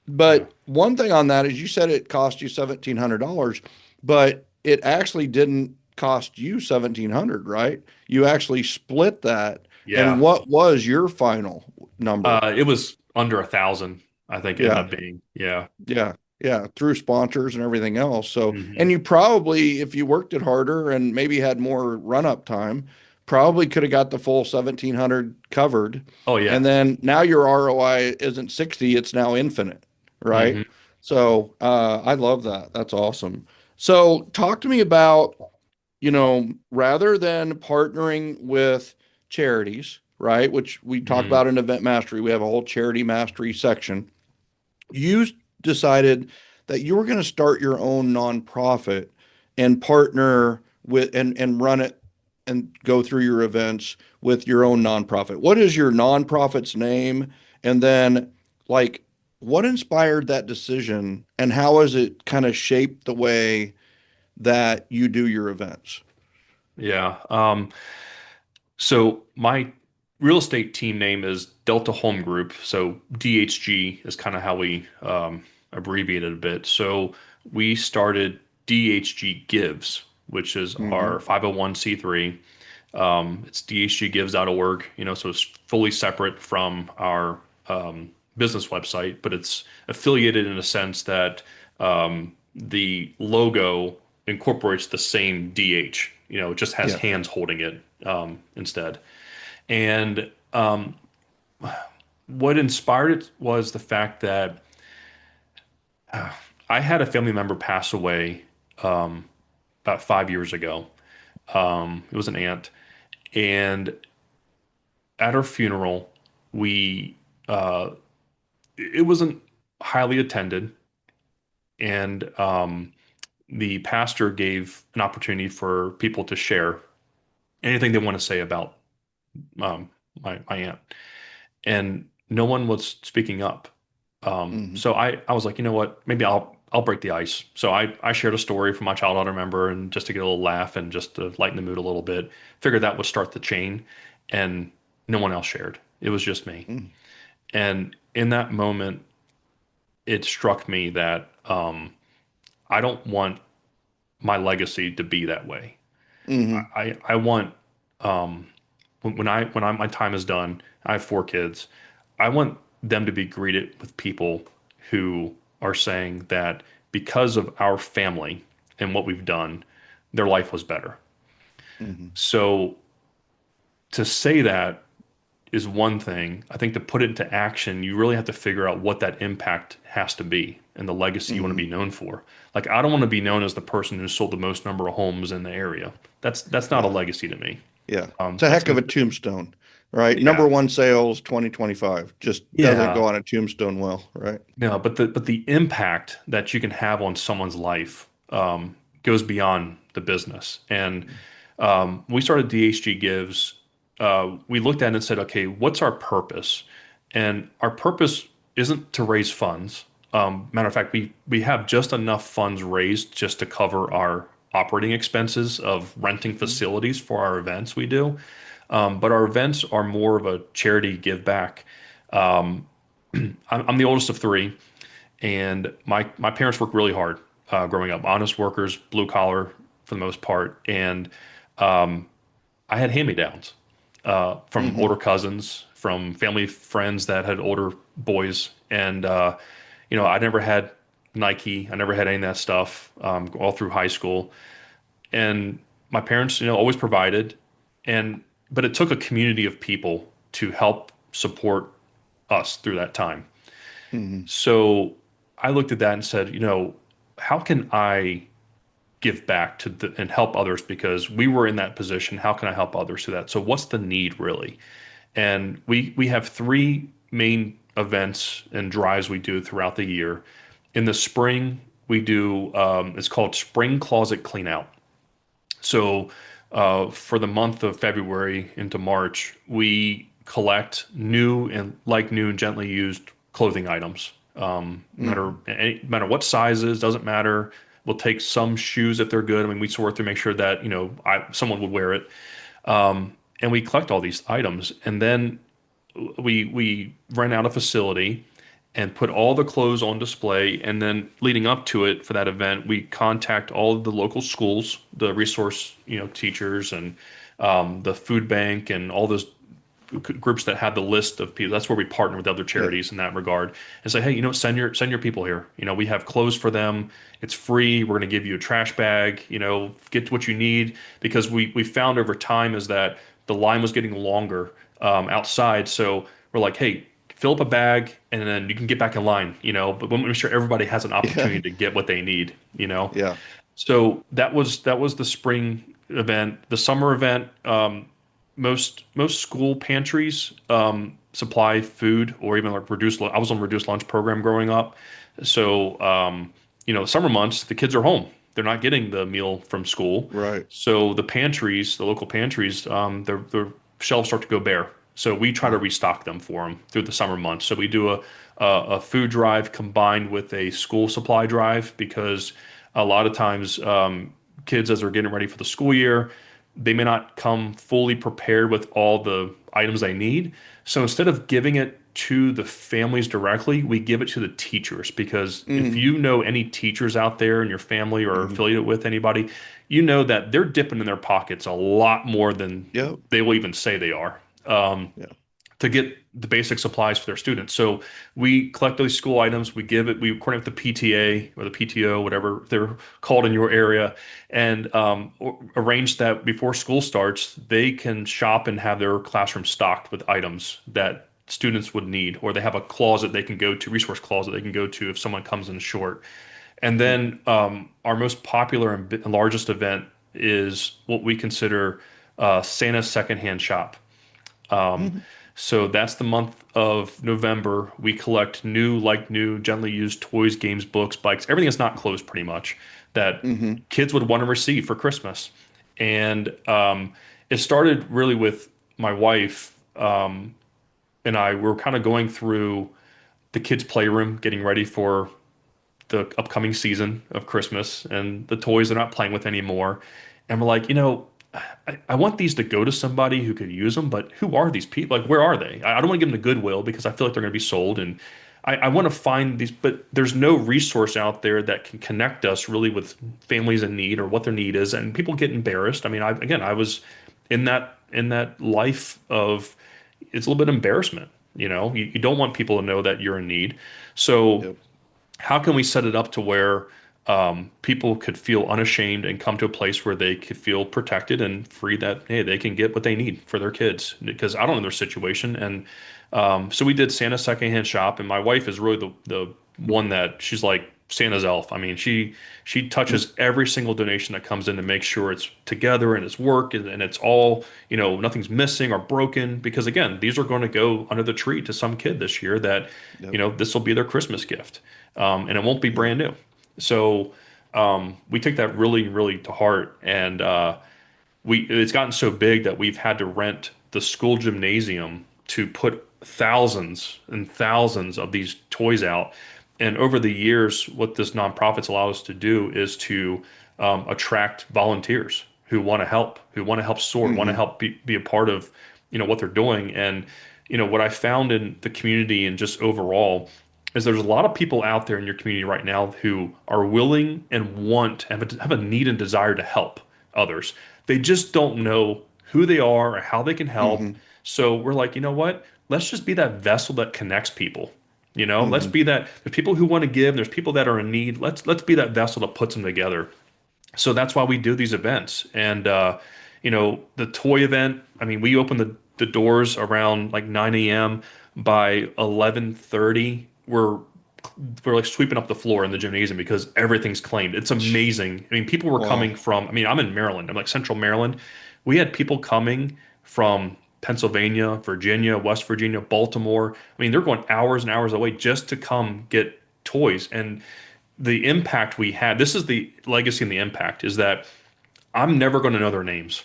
But one thing on that is you said it cost you $1,700, but it actually didn't cost you 1,700, right? You actually split that. And yeah. what was your final number? It was under 1,000, I think it ended Yeah. up being. Yeah. Yeah. Yeah. Through sponsors and everything else. So, and Hmm. you probably, if you worked it harder and maybe had more run up time, probably could have got the full 1,700 covered. Oh yeah. And then now your ROI isn't 60, it's now infinite, right? Hmm. So, I love that. That's awesome. So, talk to me about, rather than partnering with charities, right? Which we talk Hmm. about in Event Mastery, we have a whole charity mastery section. You decided that you were going to start your own nonprofit and partner with and run it and go through your events with your own nonprofit. What is your nonprofit's name? And then, like, what inspired that decision and how has it kind of shaped the way that you do your events? Yeah. So my real estate team name is Delta Home Group. So DHG is kind of how we abbreviate it a bit. So we started DHG Gives, which is Mm-hmm. our 501c3. It's dhggives.org, so it's fully separate from our business website, but it's affiliated in a sense that the logo incorporates the same DH. It just has Yeah. hands holding it instead. And what inspired it was the fact that I had a family member pass away about 5 years ago. It was an aunt, and at her funeral, we uh, it wasn't highly attended, and the pastor gave an opportunity for people to share anything they want to say about um, my aunt, and no one was speaking up. Mm-hmm. So I was like, you know what, maybe I'll break the ice. So I shared a story from my childhood I remember, and just to get a little laugh and just to lighten the mood a little bit, figured that would start the chain, and no one else shared. It was just me. And in that moment, it struck me that I don't want my legacy to be that way. Mm-hmm. I want when my time is done, I have 4 kids. I want them to be greeted with people who are saying that because of our family and what we've done, their life was better. Mm-hmm. So to say that is one thing. I think to put it into action, you really have to figure out what that impact has to be and the legacy you want to Mm-hmm. be known for. Like I don't want to be known as the person who sold the most number of homes in the area. That's not a Yeah. legacy to me. Yeah. It's a That's heck of gonna, a tombstone, right? yeah, Number one sales 2025 just doesn't yeah. go on a tombstone well, right? No, but the impact that you can have on someone's life goes beyond the business. And we started DHG Gives. We looked at it and said, okay, what's our purpose? And our purpose isn't to raise funds. Matter of fact, we have just enough funds raised just to cover our operating expenses of renting facilities for our events we do. But our events are more of a charity give back. I'm the oldest of three, and my parents worked really hard growing up. Honest workers, blue collar for the most part, and I had hand-me-downs from Mm-hmm. older cousins, from family friends that had older boys, and I never had Nike. I never had any of that stuff all through high school, and my parents, always provided, and but it took a community of people to help support us through that time. Mm-hmm. So I looked at that and said, how can I give back and help others because we were in that position? How can I help others through that? So what's the need really? And we have 3 main events and drives we do throughout the year. In the spring, we do it's called Spring Closet Cleanout. So for the month of February into March, we collect new and gently used clothing items. Mm-hmm. Matter what sizes, doesn't matter. We'll take some shoes if they're good. I mean, we sort through, make sure that someone would wear it, and we collect all these items, and then we rent out a facility and put all the clothes on display. And then leading up to it for that event, we contact all of the local schools, the resource, teachers, and the food bank, and all those groups that have the list of people. That's where we partner with other Yeah. charities in that regard and say, hey, send your people here. We have clothes for them. It's free. We're going to give you a trash bag. Get what you need, because we found over time is that the line was getting longer outside. So we're like, hey, fill up a bag and then you can get back in line. But we want to make sure everybody has an Yeah. opportunity to get what they need. Yeah. So that was the spring event. The summer event, most school pantries supply food, or even like I was on reduced lunch program growing up. So summer months the kids are home. They're not getting the meal from school. Right. So the local pantries, their shelves start to go bare. So we try to restock them for them through the summer months. So we do a food drive combined with a school supply drive, because a lot of times kids, as they're getting ready for the school year, they may not come fully prepared with all the items they need. So instead of giving it to the families directly, we give it to the teachers because if Mm-hmm. you know any teachers out there in your family or Mm-hmm. affiliated with anybody, you know that they're dipping in their pockets a lot more than Yep. they will even say they are. Yeah. To get the basic supplies for their students. So we collect those school items, we give it, we coordinate with the PTA or the PTO, whatever they're called in your area, and arrange that before school starts, they can shop and have their classroom stocked with items that students would need, or they have a closet they can go to, resource closet they can go to if someone comes in short. And Mm-hmm. then our most popular and largest event is what we consider Santa's secondhand shop. Um, Mm-hmm. so that's the month of November. We collect new, like new, gently used toys, games, books, bikes, everything that's not closed pretty much that Mm-hmm. kids would want to receive for Christmas. And it started really with my wife and I were kind of going through the kids' playroom, getting ready for the upcoming season of Christmas and the toys they're not playing with anymore. And we're like, I want these to go to somebody who could use them, but who are these people? Like, where are they? I don't want to give them to Goodwill because I feel like they're going to be sold. And I want to find these, but there's no resource out there that can connect us really with families in need or what their need is. And people get embarrassed. I mean, I was in that life of it's a little bit embarrassment. You don't want people to know that you're in need. So Yep. how can we set it up to where people could feel unashamed and come to a place where they could feel protected and free that, hey, they can get what they need for their kids? Because I don't know their situation. And so we did Santa secondhand shop, and my wife is really the one that she's like Santa's elf. I mean, she touches every single donation that comes in to make sure it's together and it's work and it's all, nothing's missing or broken. Because again, these are going to go under the tree to some kid this year that, Yep. this will be their Christmas gift, and it won't be Yeah. brand new. So we take that really, really to heart, and it's gotten so big that we've had to rent the school gymnasium to put thousands and thousands of these toys out. And over the years, what this nonprofits allow us to do is to attract volunteers who want to help sort, want to Mm-hmm. help be a part of, what they're doing. And, what I found in the community and just overall is there's a lot of people out there in your community right now who are willing and have a need and desire to help others. They just don't know who they are or how they can help. Mm-hmm. So we're like, you know what? Let's just be that vessel that connects people. Let's Mm-hmm. be that. There's people who want to give. There's people that are in need. Let's be that vessel that puts them together. So that's why we do these events. And the toy event. I mean, we open the doors around like 9 a.m. By 11:30, we're like sweeping up the floor in the gymnasium because everything's claimed. It's amazing. I mean, people were Wow. coming from, I mean, I'm in Maryland. I'm like Central Maryland. We had people coming from Pennsylvania, Virginia, West Virginia, Baltimore. I mean, they're going hours and hours away just to come get toys. And the impact we had, this is the legacy and the impact is that I'm never going to know their names.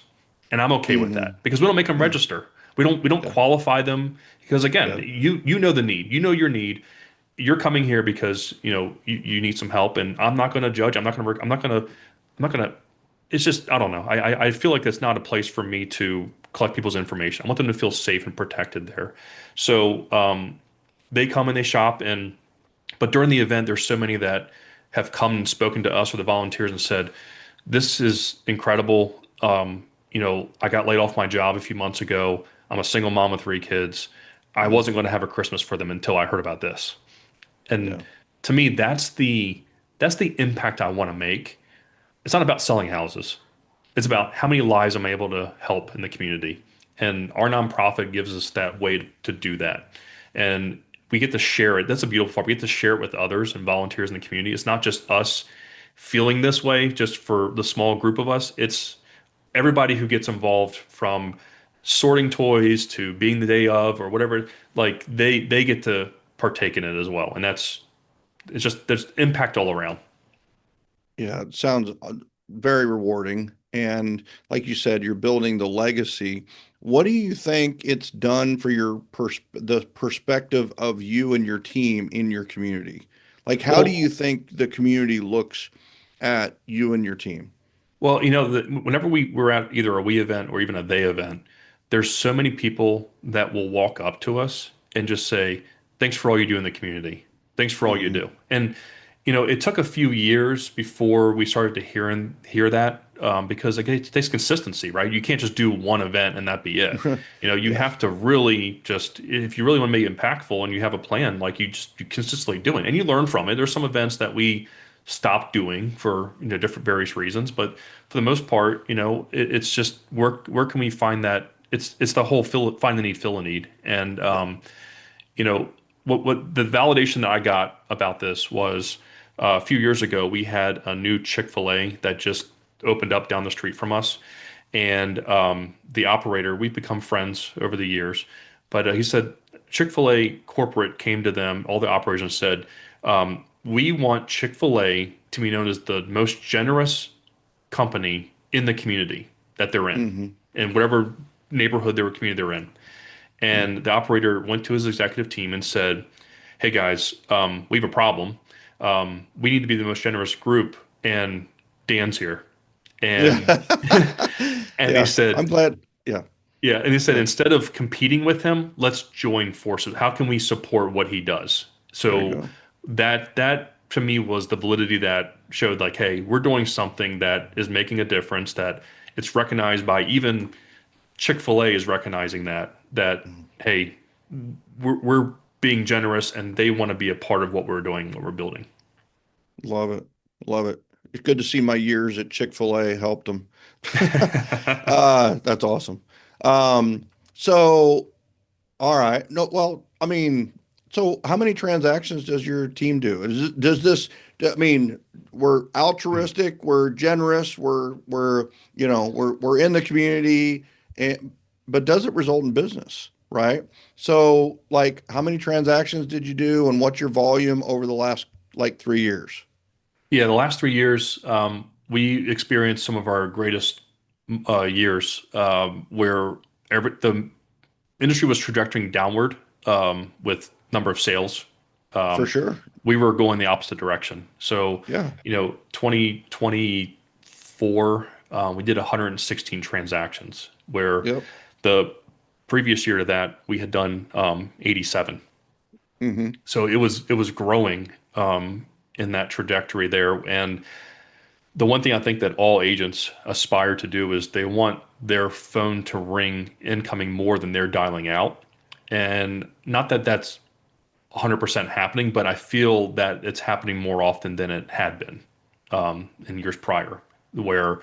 And I'm okay with Mm-hmm. that because we don't make them Mm-hmm. register. We don't Yeah. qualify them because again, Yep. you know the need. You know your need. You're coming here because, you need some help and I'm not going to judge. I'm not going to it's just I don't know. I feel like that's not a place for me to collect people's information. I want them to feel safe and protected there. So they come and they shop but during the event, there's so many that have come and spoken to us or the volunteers and said, "This is incredible. I got laid off my job a few months ago. I'm a single mom with three kids. I Mm-hmm. wasn't going to have a Christmas for them until I heard about this." And Yeah. to me, that's the impact I want to make. It's not about selling houses. It's about how many lives I'm able to help in the community. And our nonprofit gives us that way to do that. And we get to share it. That's a beautiful part. We get to share it with others and volunteers in the community. It's not just us feeling this way, just for the small group of us. It's everybody who gets involved from sorting toys to being the day of or whatever, like they get to partake in it as well. And it's just there's impact all around. Yeah. It sounds very rewarding. And like you said, you're building the legacy. What do you think it's done for the perspective of you and your team in your community? Like, how do Well, you think the community looks at you and your team? Well, whenever we're at either a we event or even a they event, there's so many people that will walk up to us and just say, "Thanks for all you do in the community. Thanks for all you Hmm. do." And it took a few years before we started to hear that because again, it takes consistency, right? You can't just do one event and that be it. You Yeah. have to really just if you really want to make it impactful and you have a plan, like you consistently do it and you learn from it. There's some events that we stopped doing for different various reasons, but for the most part, it's just where can we find that? It's the whole find the need, fill a need, and Yeah. you know what the validation that I got about this was a few years ago we had a new Chick-fil-A that just opened up down the street from us, and the operator we've become friends over the years, but he said Chick-fil-A corporate came to them, all the operators and said, we want Chick-fil-A to be known as the most generous company in the community that they're Hmm. in whatever neighborhood their community they're in. And the operator went to his executive team and said, "Hey guys, we have a problem. We need to be the most generous group, and Dan's here." And Yeah. and they Yeah. said, I'm glad. Yeah. "Yeah," and they said, Go ahead. instead of competing with him, let's join forces. How can we support what he does? There you So go. that to me was the validity that showed like, hey, we're doing something that is making a difference, that it's recognized by even Chick-fil-A is recognizing that Mhm. hey, we're being generous and they want to be a part of what we're doing, what we're building. Love it. Love it. It's good to see my years at Chick-fil-A helped them. That's awesome. So, all right. No, well, I mean, so how many transactions does your team do? Does this, I mean, we're altruistic, we're generous, we're in the community, and, but does it result in business, right? So, like, how many transactions did you do, and what's your volume over the last like 3 years? Yeah, the last 3 years, we experienced some of our greatest years where the industry was trajectorying downward with number of sales. For Um, sure. we were going the opposite direction. So, Yeah. 2024, we did 116 transactions, where Yep. the previous year to that we had done 87. Hmm. So it was growing in that trajectory there. And the one thing I think that all agents aspire to do is they want their phone to ring incoming more than they're dialing out. And not that that's 100% happening, but I feel that it's happening more often than it had been in years prior, where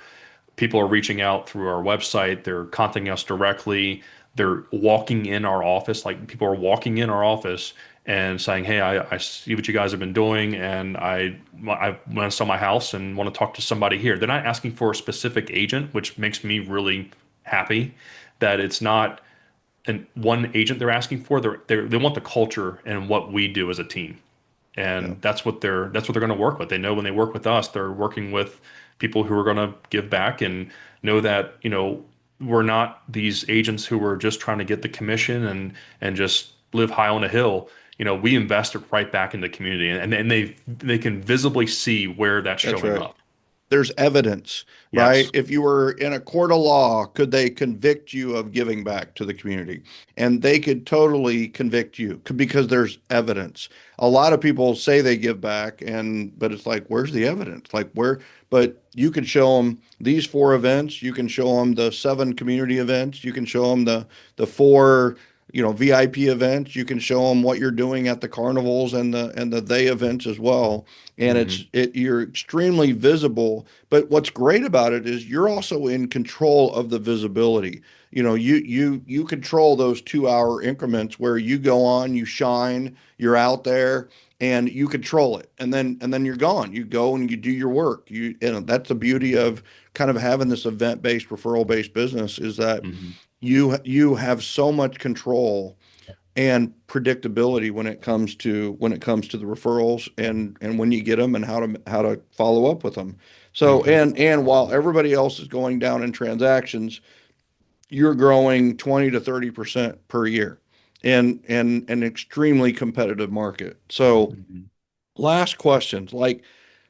people are reaching out through our website, they're contacting us directly, they're walking in our office, like people are walking in our office and saying, "Hey, I see what you guys have been doing, and I want to sell my house and want to talk to somebody here." They're not asking for a specific agent, which makes me really happy that it's not and one agent they're asking for. They want the culture and what we do as a team, Yeah. and that's what they're going to work with. They know when they work with us, they're working with people who are going to give back and know that we're not these agents who are just trying to get the commission and just live high on a hill. We invest it right back in the community, and they can visibly see where that's That's showing right. up. There's evidence, right? Yes. If you were in a court of law, could they convict you of giving back to the community? And they could totally convict you because there's evidence. A lot of people say they give back, but it's like, where's the evidence? Like, where? But you could show them these four events. You can show them the seven community events. You can show them the four, VIP events. You can show them what you're doing at the carnivals and the they events as well, and Hmm. you're extremely visible. But what's great about it is you're also in control of the visibility. You control those 2 hour increments where you go on, you shine, you're out there, and you control it, and then you're gone. You go and you do your work. That's the beauty of kind of having this event based, referral based business, is that Hmm. you have so much control and predictability when it comes to the referrals, and when you get them, and how to follow up with them. So, Hmm. and while everybody else is going down in transactions, you're growing 20 to 30% per year in an extremely competitive market. So, Hmm. last questions, like,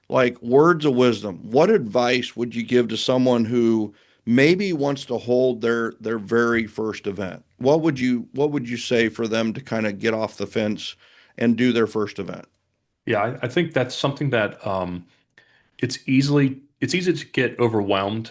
like words of wisdom. What advice would you give to someone who maybe wants to hold their very first event? What would you say for them to kind of get off the fence and do their first event? Yeah, I think that's something that it's easy to get overwhelmed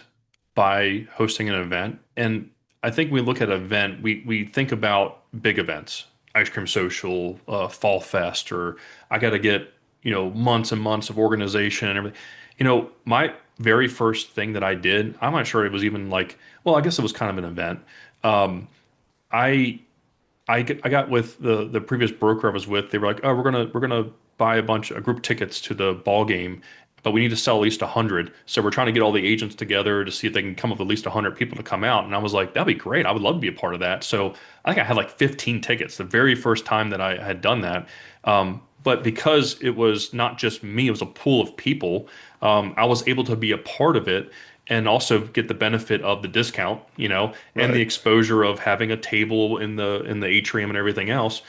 by hosting an event. And I think when we look at an event, we think about big events, ice cream social, fall fest, or I got to get, months and months of organization and everything. My very first thing that I did, I'm not sure it was even like, well, I guess it was kind of an event. Um, I I got with the previous broker I was with. They were like, "Oh, we're gonna buy a group tickets to the ball game, but we need to sell at least 100. So we're trying to get all the agents together to see if they can come up with at least 100 people to come out." And I was like, "That'd be great. I would love to be a part of that." So I think I had like 15 tickets the very first time that I had done that. But because it was not just me, it was a pool of people. I was able to be a part of it and also get the benefit of the discount, and the Right. exposure of having a table in the atrium and everything else.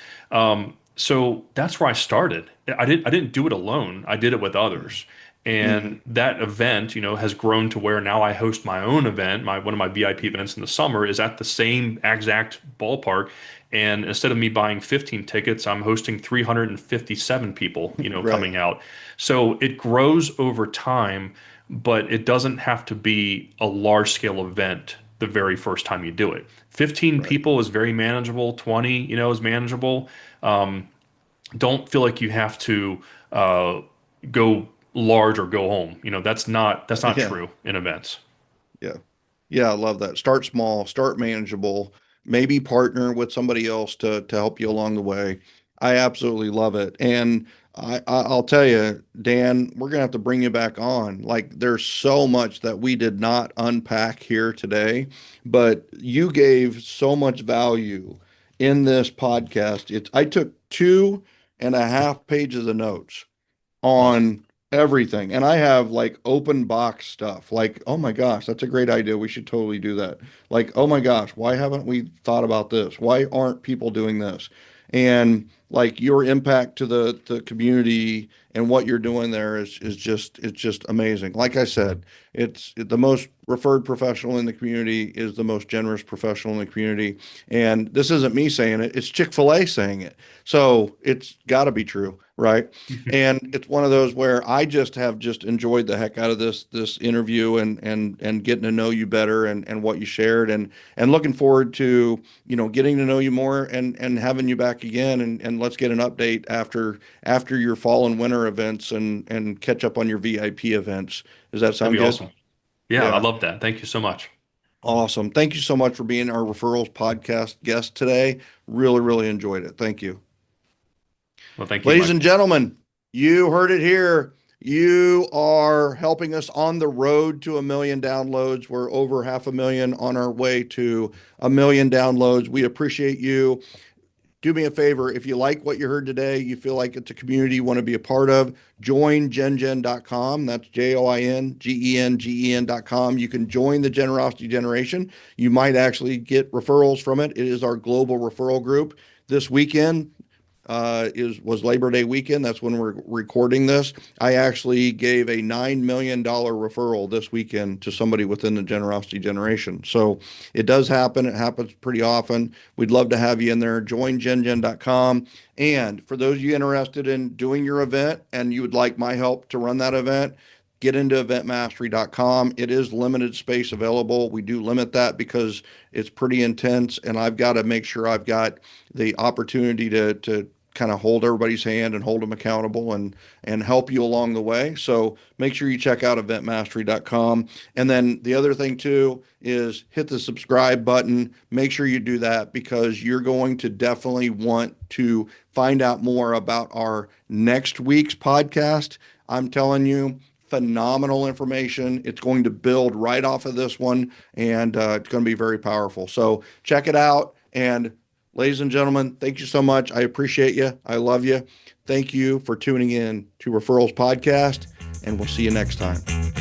So that's where I started. I didn't do it alone. I did it with others. Hmm. And that event, has grown to where now I host my own event. One of my VIP events in the summer is at the same exact ballpark. And instead of me buying 15 tickets, I'm hosting 357 people, Right. coming out. So it grows over time, but it doesn't have to be a large scale event the very first time you do it. 15 Right. people is very manageable, 20, is manageable. Um, don't feel like you have to go large or go home. That's not Yeah. true in events. Yeah. Yeah, I love that. Start small, start manageable, maybe partner with somebody else to help you along the way. I absolutely love it. And I'll tell you, Dan, we're gonna have to bring you back on. Like there's so much that we did not unpack here today, but you gave so much value in this podcast. I took 2.5 pages of notes Awesome. on everything. And I have like open box stuff. Like, oh my gosh, that's a great idea. We should totally do that. Like, oh my gosh, why haven't we thought about this? Why aren't people doing this? And like your impact to the community and what you're doing there is just it's just amazing. Like I said, it's the most referred professional in the community is the most generous professional in the community. And this isn't me saying it, it's Chick-fil-A saying it. So it's got to be true, right? And it's one of those where I just enjoyed the heck out of this interview and getting to know you better and what you shared and looking forward to getting to know you more and having you back again and let's get an update after your fall and winter events and catch up on your VIP events. Does that That'd sound be good? awesome. Yeah, I Yeah. love that. Thank you so much. Awesome. Thank you so much for being our referrals podcast guest today. Really, really enjoyed it. Thank you. Well, thank you, Ladies Mike. and gentlemen, you heard it here. You are helping us on the road to 1 million downloads. We're over 500,000 on our way to 1 million downloads. We appreciate you. Do me a favor. If you like what you heard today, you feel like it's a community you want to be a part of, join gengen.com. That's JOINGENGEN.com. You can join the Generosity Generation. You might actually get referrals from it. It is our global referral group. This weekend, was Labor Day weekend. That's when we're recording this. I actually gave a $9 million referral this weekend to somebody within the Generosity Generation. So it does happen. It happens pretty often. We'd love to have you in there. Join gengen.com. And for those of you interested in doing your event and you would like my help to run that event, get into eventmastery.com. It is limited space available. We do limit that because it's pretty intense and I've got to make sure I've got the opportunity to kind of hold everybody's hand and hold them accountable and help you along the way. So make sure you check out eventmastery.com. And then the other thing too is hit the subscribe button. Make sure you do that because you're going to definitely want to find out more about our next week's podcast. I'm telling you, phenomenal information. It's going to build right off of this one, and it's going to be very powerful. So check it out. And ladies and gentlemen, thank you so much. I appreciate you. I love you. Thank you for tuning in to Referrals Podcast, and we'll see you next time.